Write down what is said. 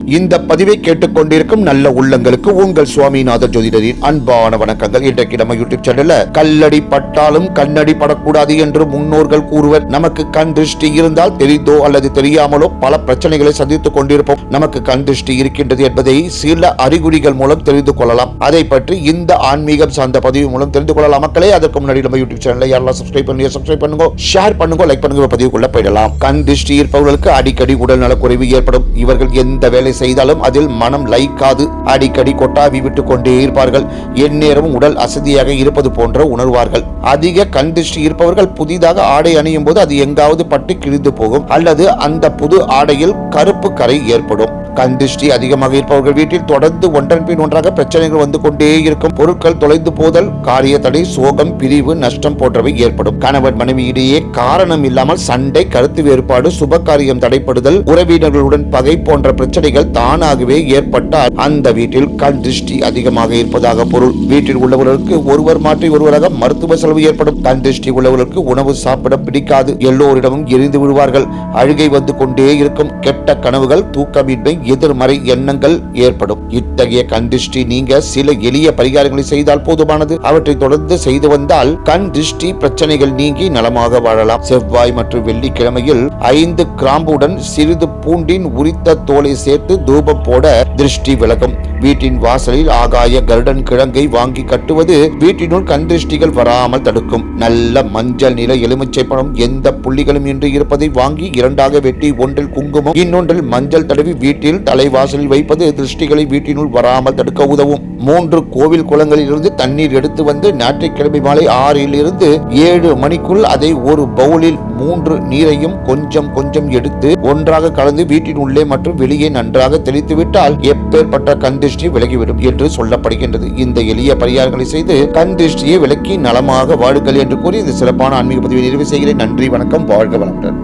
இந்த பதிவை கேட்டுக்கொண்டிருக்கும் நல்ல உள்ளங்களுக்கு உங்கள் சுவாமிநாதன் ஜோதிடரின் அன்பான வணக்கங்கள். இன்றைக்கு நம்ம யூடியூப் சேனல்ல கல்லடி பட்டாலும் கண்ணடி படக்கூடாது என்று முன்னோர்கள் கூறுவர். நமக்கு கண் திருஷ்டி இருந்தால் தெரிந்தோ அல்லது தெரியாமலோ பல பிரச்சனைகளை சந்தித்துக் கொண்டிருப்போம். நமக்கு கண் திருஷ்டி இருக்கின்றது என்பதை சில அறிகுறிகள் மூலம் தெரிந்து கொள்ளலாம். அதை பற்றி இந்த ஆன்மீகம் சார்ந்த பதிவு மூலம் தெரிந்து கொள்ளலாம். மக்களே, அதற்கு முன்னாடி நம்ம யூடியூப் சேனலை யாரெல்லாம் சப்ஸ்கிரைப் பண்ணுங்க, ஷேர் பண்ணுங்க, லைக் பண்ணுங்க, பதிவுக்குள்ள போயிடலாம். கண் திருஷ்டி இருப்பவர்களுக்கு அடிக்கடி உடல் நலக்குறைவு ஏற்படும். இவர்கள் எந்த வேலை செய்தாலும் அதில் மனம் லைக்காது அடிக்கடி கொட்டாவி விட்டுக் கொண்டே இருப்பார்கள். எந்நேரமும் உடல் அசதியாக இருப்பது போன்ற உணர்வார்கள். அதிக கண் திருஷ்டி இருப்பவர்கள் புதிதாக ஆடை அணியும் போது அது எங்காவது பட்டு கிழிந்து போகும் அல்லது அந்த புது ஆடையில் கருப்பு கரை ஏற்படும். கண் திருஷ்டி அதிகமாக இருப்பவர்கள் வீட்டில் தொடர்ந்து ஒன்றன் பின் ஒன்றாக பிரச்சனைகள் வந்து கொண்டே இருக்கும். பொருட்கள் தொலைந்து போதல், காரிய தடை, சோகம், பிரிவு, நஷ்டம் போன்றவை ஏற்படும். கணவன் மனைவி இடையே காரணம் இல்லாமல் சண்டை, கருத்து வேறுபாடு, சுப காரியம் தடைப்படுதல், உறவினர்களுடன் பகை போன்ற பிரச்சனைகள் தானாகவே ஏற்பட்டால் அந்த வீட்டில் கண் திருஷ்டி அதிகமாக இருப்பதாக பொருள். வீட்டில் உள்ளவர்களுக்கு ஒருவர் மாற்றி ஒருவராக மருத்துவ செலவு ஏற்படும். கண் திருஷ்டி உள்ளவர்களுக்கு உணவு சாப்பிட பிடிக்காது. எல்லோரிடமும் எரிந்து விடுவார்கள். அழுகை வந்து கொண்டே இருக்கும். கெட்ட கனவுகள், தூக்கமின்மை, எதிர்மறை எண்ணங்கள் ஏற்படும். இத்தகைய கண் திருஷ்டி நீங்க சில எளிய பரிகாரங்களை செய்தால் போதுமானது. அவற்றை தொடர்ந்து செய்து வந்தால் கண் திருஷ்டி பிரச்சனைகள் நீங்கி நலமாக வாழலாம். செவ்வாய் மற்றும் வெள்ளிக்கிழமையில் 5 கிராம்புடன் சிறிது பூண்டின் உரித்த தோலை சேர்த்து தூபம் போட திருஷ்டி விலகும். வீட்டின் வாசலில் ஆகாய கருடன் கிழங்கை வாங்கி கட்டுவது வீட்டினுள் கண் திருஷ்டிகள் வராமல் தடுக்கும். நல்ல மஞ்சள் நிற எலுமிச்சை பழம் எந்த புள்ளிகளும் இன்றி இருப்பதை வாங்கி 2ஆக வெட்டி ஒன்றில் குங்குமம், இன்னொன்றில் மஞ்சள் தடவி வீட்டில் தலைவாசலில் வைப்பது திருஷ்டிகளை வீட்டினுள் வராமல் தடுக்க உதவும். 3 கோவில் குளங்களில் இருந்து தண்ணீர் எடுத்து வந்து ஞாயிற்றுக்கிழமை மாலை 6 இருந்து 7 மணிக்குள் அதை ஒரு பவுலில் 3 நீரையும் கொஞ்சம் கொஞ்சம் எடுத்து ஒன்றாக கலந்து வீட்டின் உள்ளே மற்றும் வெளியே நன்றாக தெளித்து விட்டால் எப்பேற்பட்ட கண் திருஷ்டி விலகிவிடும் என்று சொல்லப்படுகின்றது. இந்த எளிய பரிகாரங்களை செய்து கண் திருஷ்டியை விலக்கி நலமாக வாழுங்கள் என்று கூறி இந்த சிறப்பான ஆன்மீக பதிவை நிறைவு செய்கிறேன். நன்றி, வணக்கம், வாழ்க வளமுடன்.